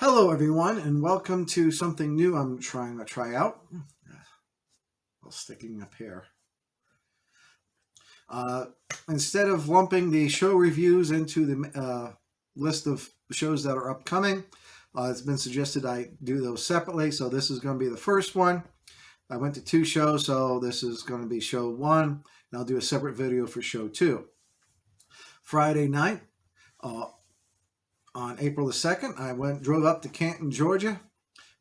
Hello everyone and welcome to something new I'm trying to try out. While sticking up here. Instead of lumping the show reviews into the list of shows that are upcoming, it's been suggested I do those separately, so this is going to be the first one. I went to 2 shows, so this is going to be show 1, and I'll do a separate video for show 2. Friday night, on April the 2nd, I drove up to Canton, Georgia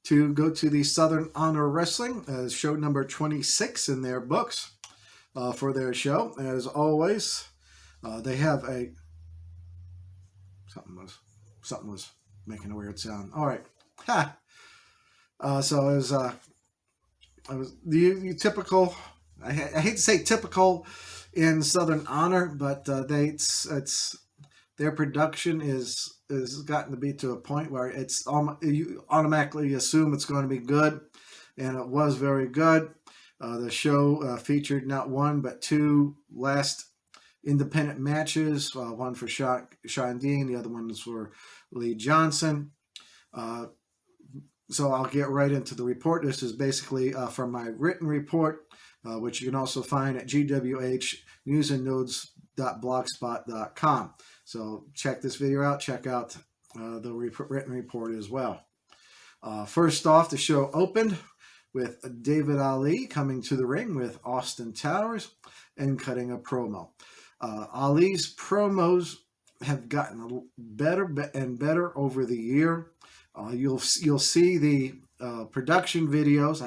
to go to the Southern Honor Wrestling, show number 26 in their books for their show. As always, they have a... Something was making a weird sound. All right. Ha! So it was the typical... I hate to say typical in Southern Honor, but their production is gotten to be to a point where you automatically assume it's going to be good, and it was very good. The show featured not 1 but 2 last independent matches. One for Sean Dean, the other one was for Lee Johnson. So I'll get right into the report. This is basically from my written report, which you can also find at gwhnewsandnodes.blogspot.com. So check this video out. Check out the written report as well. First off, the show opened with David Ali coming to the ring with Austin Towers and cutting a promo. Ali's promos have gotten better and better over the year. You'll see the production videos.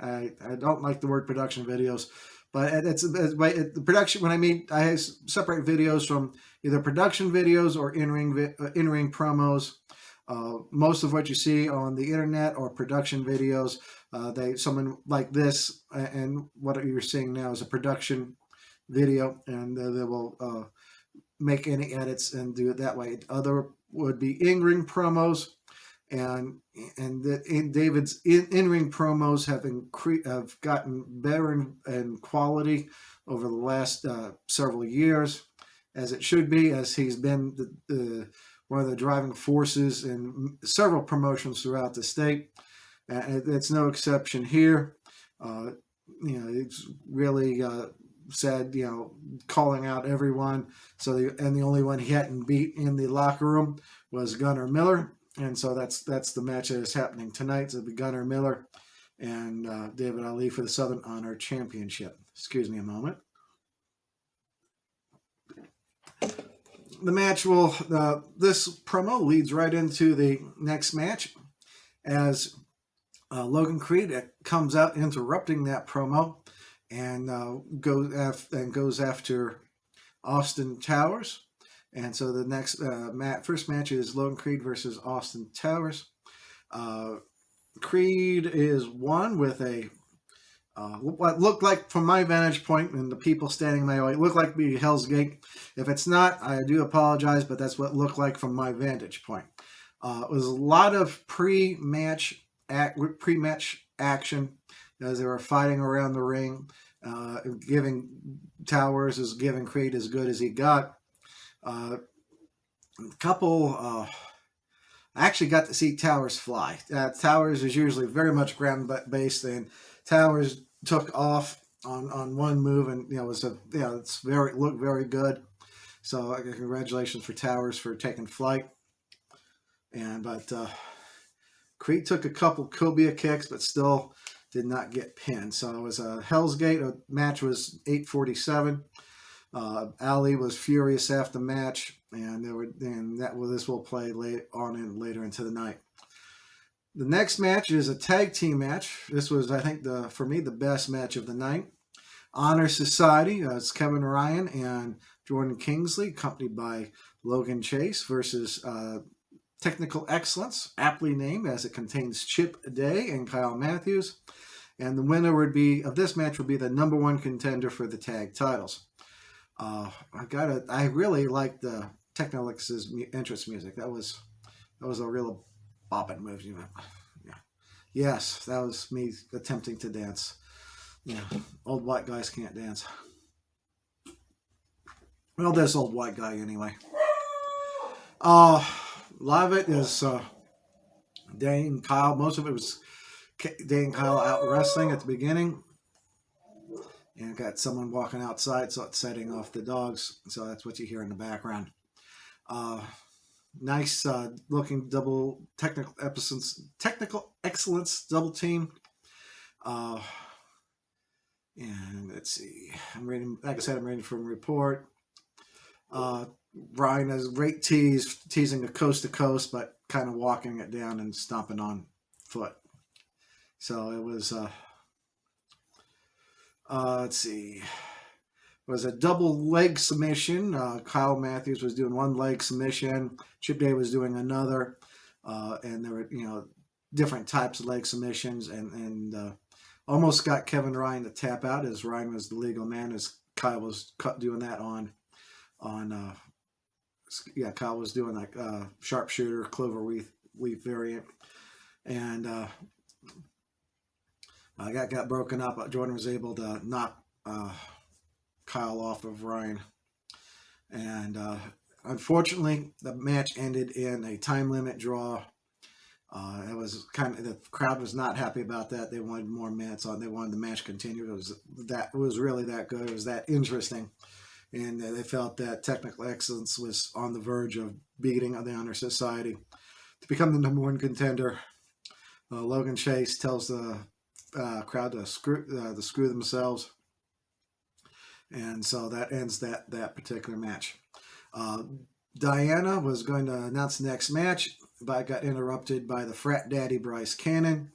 I don't like the word production videos, but it's the production. When I mean, I separate videos from either production videos or in-ring promos. Most of what you see on the internet or production videos, someone like this, and what you're seeing now is a production video, and they will make any edits and do it that way. Other would be in-ring promos, and David's in-ring promos have gotten better in quality over the last several years, as it should be, as he's been one of the driving forces in several promotions throughout the state. It's no exception here. It's really said, calling out everyone. So the only one he hadn't beat in the locker room was Gunnar Miller, and so that's the match that is happening tonight. So it'll be Gunnar Miller and David Ali for the Southern Honor Championship. Excuse me a moment. The match this promo leads right into the next match, as Logan Creed comes out interrupting that promo and goes after Austin Towers. And so the next first match is Logan Creed versus Austin Towers. Creed is won with a what looked like, from my vantage point and the people standing my way, it looked like the Hell's Gate. If it's not, I do apologize, but that's what it looked like from my vantage point. It was a lot of pre-match action as they were fighting around the ring, giving Creed as good as he got. I actually got to see Towers fly. Towers is usually very much ground-based, and Towers took off on one move, and looked very good. So congratulations for Towers for taking flight. But Creed took a couple cobia kicks, but still did not get pinned. So it was a Hell's Gate. The match was 8:47. Ali was furious after the match, and this will play later into the night. The next match is a tag team match. This was, I think, for me, the best match of the night. Honor Society, it's Kevin Ryan and Jordan Kingsley, accompanied by Logan Chase, versus Technical Excellence, aptly named as it contains Chip Day and Kyle Matthews. And the winner of this match would be the #1 contender for the tag titles. I really liked the Technical Excellence's entrance music. That was a real bopping move, Yeah. Yes, that was me attempting to dance. Old white guys can't dance. Well, this old white guy anyway. A lot of it is Dane and Kyle. Most of it was Dane and Kyle out wrestling at the beginning. And got someone walking outside, so it's setting off the dogs. So that's what you hear in the background. Nice looking double technical excellence double team. And let's see. I'm reading, like I said, I'm reading from a report. Ryan has a great teasing the coast to coast, but kind of walking it down and stomping on foot. So it was, let's see. It was a double leg submission. Kyle Matthews was doing one leg submission. Chip Day was doing another. And there were, different types of leg submissions, and almost got Kevin Ryan to tap out, as Ryan was the legal man, as Kyle was doing that on Kyle was doing like sharpshooter, clover leaf variant, and got broken up. Jordan was able to knock Kyle off of Ryan, and unfortunately, the match ended in a time limit draw. It was the crowd was not happy about that. They wanted more minutes on. They wanted the match continued. It was really that good. It was that interesting, and they felt that technical excellence was on the verge of beating the Honor Society to become the #1 contender. Logan Chase tells the crowd to screw themselves, and so that ends that particular match. Diana was going to announce the next match, but got interrupted by the frat daddy Bryce Cannon,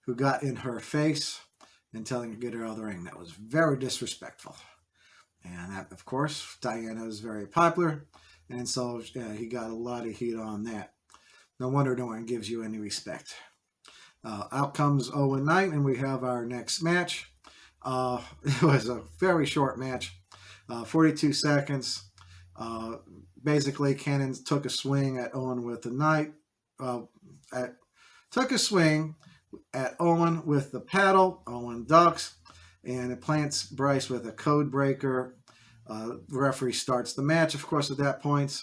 who got in her face and telling her to get her out of the ring. That was very disrespectful. And that, of course, Diana is very popular, and so he got a lot of heat on that. No wonder no one gives you any respect. Out comes Owen Knight, and we have our next match. It was a very short match, 42 seconds. Basically, Cannon took a swing at Owen with the knife. Took a swing at Owen with the paddle. Owen ducks, and it plants Bryce with a code breaker. The referee starts the match, of course, at that point,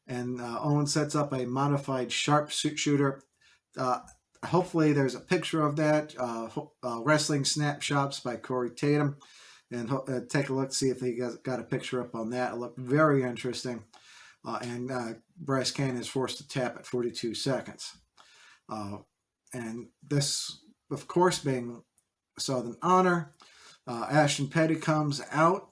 and Owen sets up a modified sharpshooter. Hopefully, there's a picture of that. Wrestling Snapshots by Corey Tatum, and take a look, see if he got a picture up on that. It looked very interesting. And Bryce Cannon is forced to tap at 42 seconds. And this, of course, being Southern Honor, Ashton Petty comes out,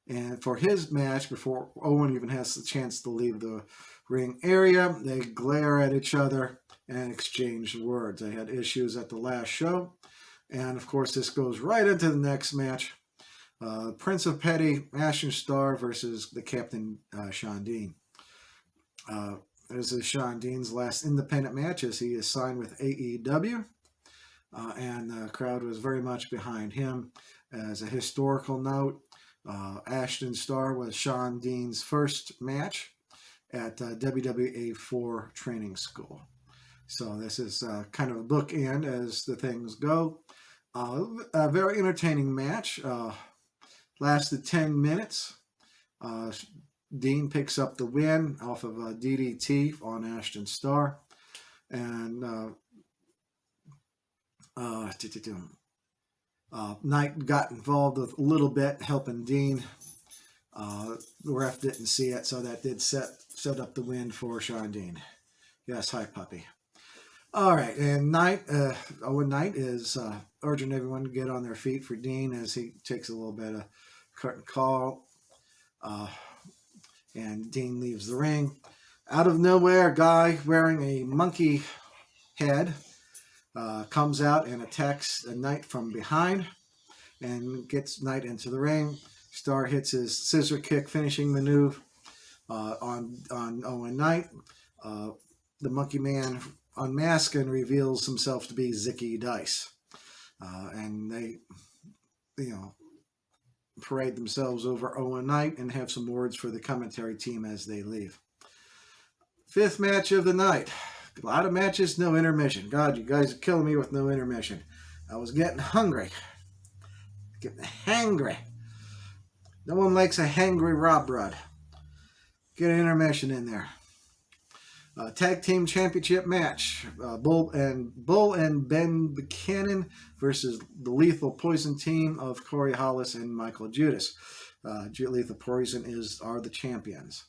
and for his match, before Owen even has the chance to leave the ring area, they glare at each other and exchange words. They had issues at the last show, and of course, this goes right into the next match. Prince of Petty, Ashton Starr versus the Captain, Sean Dean. This is Sean Dean's last independent match, as he is signed with AEW, and the crowd was very much behind him. As a historical note, Ashton Starr was Sean Dean's first match at WWE 4 training school. So this is kind of a bookend as the things go. A very entertaining match. Lasted 10 minutes. Dean picks up the win off of a DDT on Ashton Starr. And Knight got involved with a little bit, helping Dean. The ref didn't see it, so that did set up the win for Sean Dean. Yes, hi, puppy. All right, and Owen Knight is urging everyone to get on their feet for Dean as he takes a little bit of curtain call. And Dean leaves the ring. Out of nowhere, a guy wearing a monkey head comes out and attacks Knight from behind and gets Knight into the ring. Starr hits his scissor kick finishing maneuver on Owen Knight. The monkey man unmasks and reveals himself to be Zicky Dice. And they, parade themselves over Owen Knight and have some words for the commentary team as they leave. Fifth match of the night. A lot of matches, no intermission. God, you guys are killing me with no intermission. I was getting hungry. Getting hangry. No one likes a hangry RobBrod. Get an intermission in there. Tag Team Championship match: Bull and Ben Buchanan versus the Lethal Poison team of Corey Hollis and Michael Judas. Lethal Poison are the champions.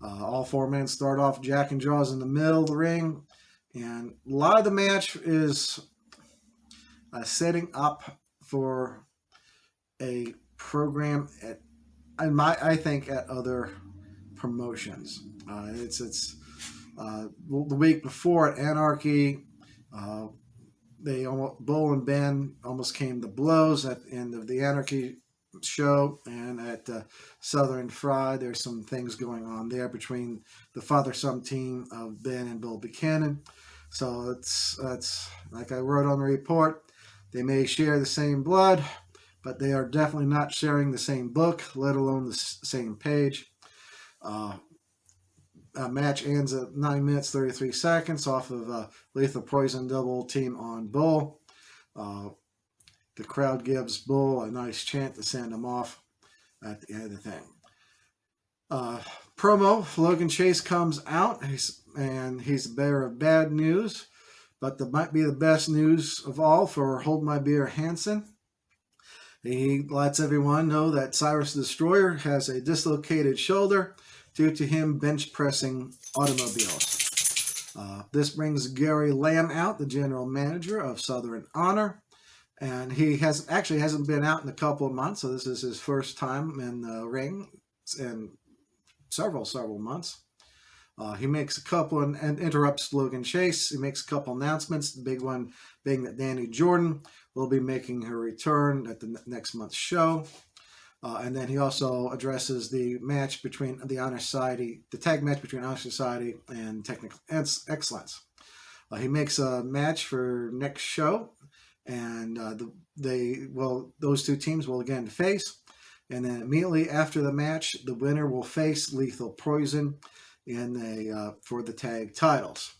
All four men start off jack and jaws in the middle of the ring, and a lot of the match is setting up for a program I think at other promotions. It's the week before at Anarchy, Bull and Ben almost came to blows at the end of the Anarchy show, and at Southern Fried, there's some things going on there between the father-son team of Ben and Bill Buchanan. So it's like I wrote on the report, they may share the same blood, but they are definitely not sharing the same book, let alone the same page. Match ends at 9 minutes 33 seconds off of Lethal Poison double team on Bull. The crowd gives Bull a nice chant to send him off at the end of the thing. Promo: Logan Chase comes out, he's the bearer of bad news, but that might be the best news of all for Hold My Beer Hansen. He lets everyone know that Cyrus the Destroyer has a dislocated shoulder due to him bench pressing automobiles. This brings Gary Lamb out, the general manager of Southern Honor. And he hasn't been out in a couple of months, so this is his first time in the ring in several months. He makes a couple and interrupts Logan Chase. He makes a couple announcements. The big one being that Danny Jordan will be making her return at the next month's show. And then he also addresses the match between the Honor Society, the tag match between Honor Society and Technical Excellence. He makes a match for next show. And those two teams will again face, and then immediately after the match, the winner will face Lethal Poison for the tag titles.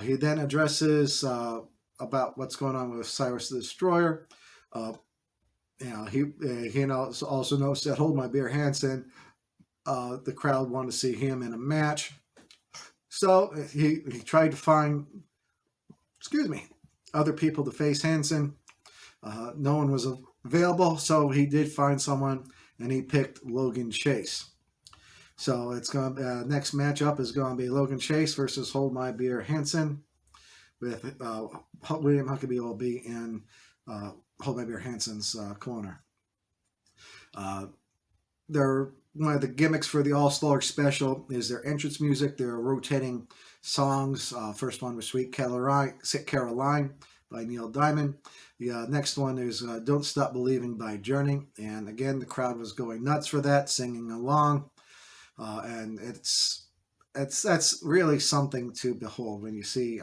He then addresses about what's going on with Cyrus the Destroyer. He also knows that Hold My Beer Hansen, the crowd wanted to see him in a match, so he tried to find, other people to face Hansen. No one was available, so he did find someone, and he picked Logan Chase. So it's going to next matchup is going to be Logan Chase versus Hold My Beer Hansen, with William Huckabee will be in Hold My Beer Hansen's corner. One of the gimmicks for the All-Star Special is their entrance music. They're rotating songs. First one was Sweet Caroline by Neil Diamond. The next one is Don't Stop Believing by Journey. And again, the crowd was going nuts for that, singing along. And that's really something to behold when you see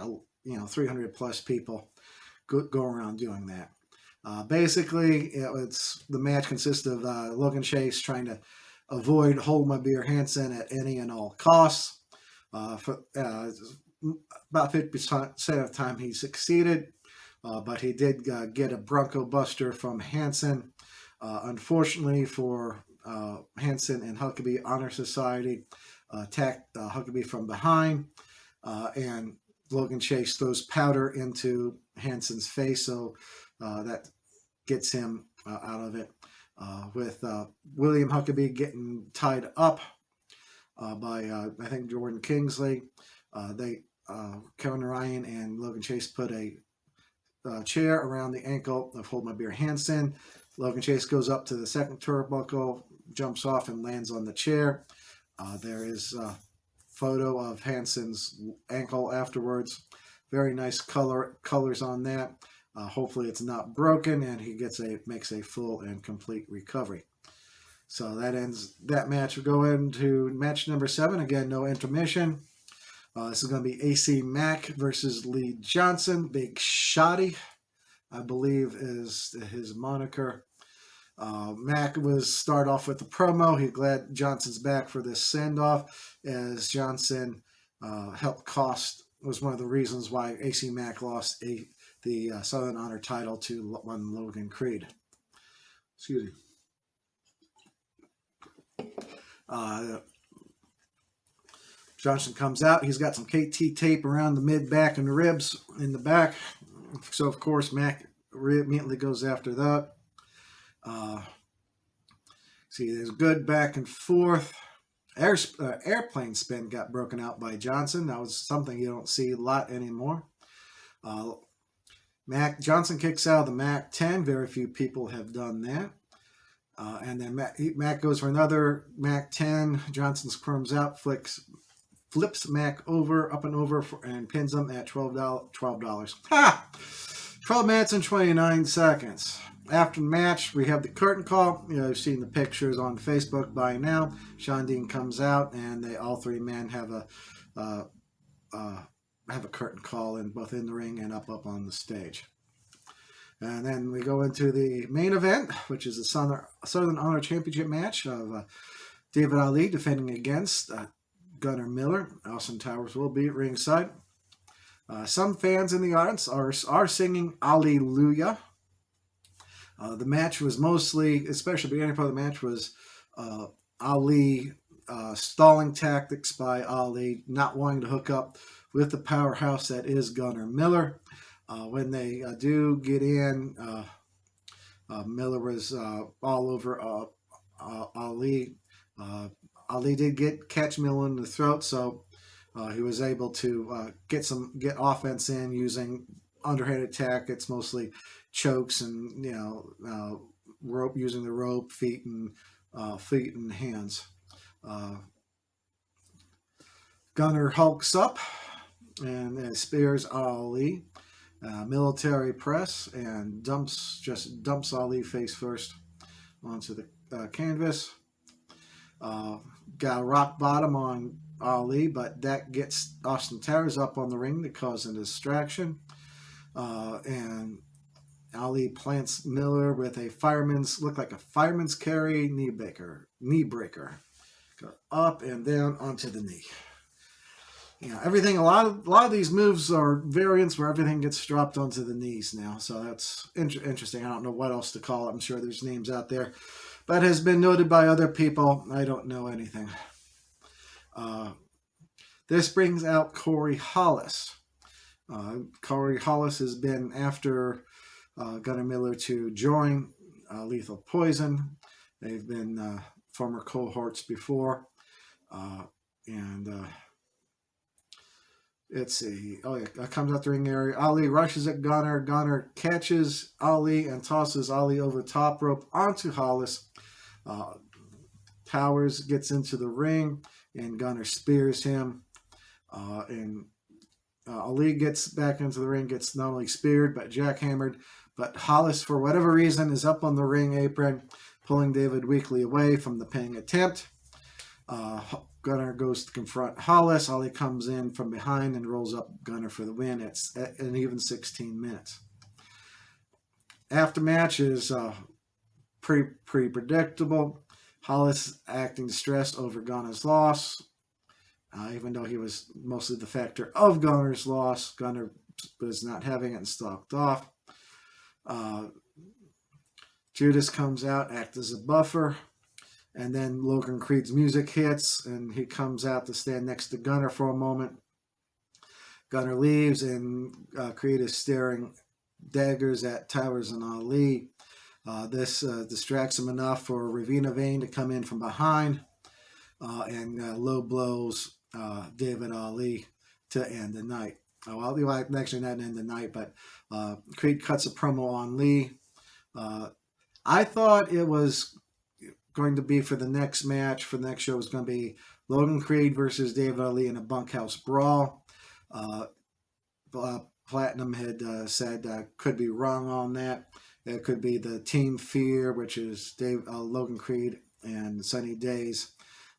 300 plus people go around doing that. Basically, the match consists of Logan Chase trying to avoid Hold My Beer Hansen at any and all costs. For about 50% of the time he succeeded, but he did get a Bronco Buster from Hansen. Unfortunately for Hansen and Huckabee, Honor Society attacked Huckabee from behind, and Logan Chase throws powder into Hansen's face, so that gets him out of it. With William Huckabee getting tied up by I think Jordan Kingsley. Kevin Ryan and Logan Chase put a chair around the ankle of Hold My Beer Hansen. Logan Chase goes up to the second turnbuckle, jumps off and lands on the chair. There is a photo of Hansen's ankle afterwards. Very nice colors on that. Hopefully it's not broken, and he makes a full and complete recovery. So that ends that match. We'll go into match number 7. Again, no intermission. This is going to be AC Mack versus Lee Johnson. Big Shotty, I believe, is his moniker. Mack start off with the promo. He's glad Johnson's back for this send-off, as Johnson was one of the reasons why AC Mack lost the Southern Honor title to one Logan Creed. Excuse me. Johnson comes out. He's got some KT tape around the mid back and the ribs in the back. So, of course, Mac immediately goes after that. See, there's good back and forth. Airplane spin got broken out by Johnson. That was something you don't see a lot anymore. Johnson kicks out of the Mac 10. Very few people have done that. And then Mac goes for another Mac 10. Johnson squirms out, flips Mac up and over, and pins him at $12. Ha! 12 minutes and 29 seconds. After the match, we have the curtain call. You've seen the pictures on Facebook by now. Sean Dean comes out, and all three men have a curtain call both in the ring and up on the stage. And then we go into the main event, which is the Southern Honor Championship match of David Ali defending against Gunnar Miller. Austin Towers will be at ringside. Some fans in the audience are singing Alleluia. The match was mostly, especially the beginning part of the match, was Ali stalling tactics by Ali, not wanting to hook up with the powerhouse that is Gunnar Miller. When they do get in, Miller was all over Ali. Ali did catch Miller in the throat, so he was able to get offense in using underhanded tactics, mostly chokes and rope, using the rope, feet and hands. Gunnar hulks up and spears Ali. Military press and dumps Ali face first onto the canvas. Got a rock bottom on Ali, but that gets Austin Towers up on the ring to cause a distraction. And Ali plants Miller with looked like a fireman's carry knee breaker. Go up and down onto the knee. Everything. A lot of these moves are variants where everything gets dropped onto the knees now. So that's interesting. I don't know what else to call it. I'm sure there's names out there, but has been noted by other people. I don't know anything. This brings out Corey Hollis. Corey Hollis has been after Gunnar Miller to join Lethal Poison. They've been former cohorts before, let's see. Oh, yeah, comes out the ring area. Ali rushes at Gunnar. Gunnar catches Ali and tosses Ali over the top rope onto Hollis. Towers gets into the ring, and Gunnar spears him. Ali gets back into the ring, gets not only speared, but jackhammered. But Hollis, for whatever reason, is up on the ring apron, pulling David weakly away from the pinning attempt. Gunnar goes to confront Hollis. Ali comes in from behind and rolls up Gunnar for the win. It's an even 16 minutes. Aftermatch is pretty predictable. Hollis acting distressed over Gunnar's loss. Even though he was mostly the factor of Gunnar's loss, Gunnar was not having it and stalked off. Judas comes out, acts as a buffer. And then Logan Creed's music hits, and he comes out to stand next to Gunnar for a moment. Gunnar leaves, and Creed is staring daggers at Towers and Ali. This distracts him enough for Ravina Vane to come in from behind and low blows David Ali to end the night. Actually not end the night, but Creed cuts a promo on Lee. I thought it was going to be for the next match. For the next show was going to be Logan Creed versus David Ali in a bunkhouse brawl. Platinum had said could be wrong on that. It could be the Team Fear, which is Logan Creed and Sunny Days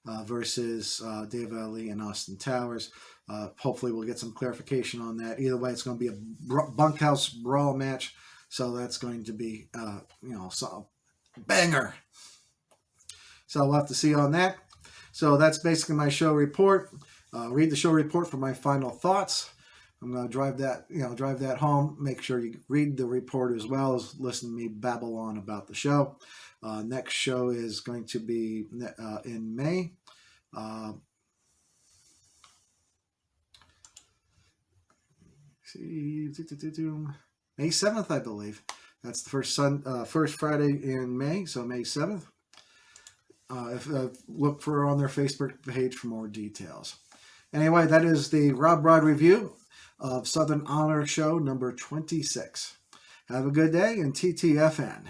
versus David Ali and Austin Towers. Hopefully we'll get some clarification on that. Either way, it's going to be a bunkhouse brawl match. So that's going to be, so banger. So we'll have to see on that. So that's basically my show report. Read the show report for my final thoughts. I'm going to drive that home. Make sure you read the report as well as listen to me babble on about the show. Next show is going to be in May. May 7th, I believe. That's the first Friday in May, so May 7th. Look for on their Facebook page for more details. Anyway, that is the RobBrod review of Southern Honor Show number 26. Have a good day and TTFN.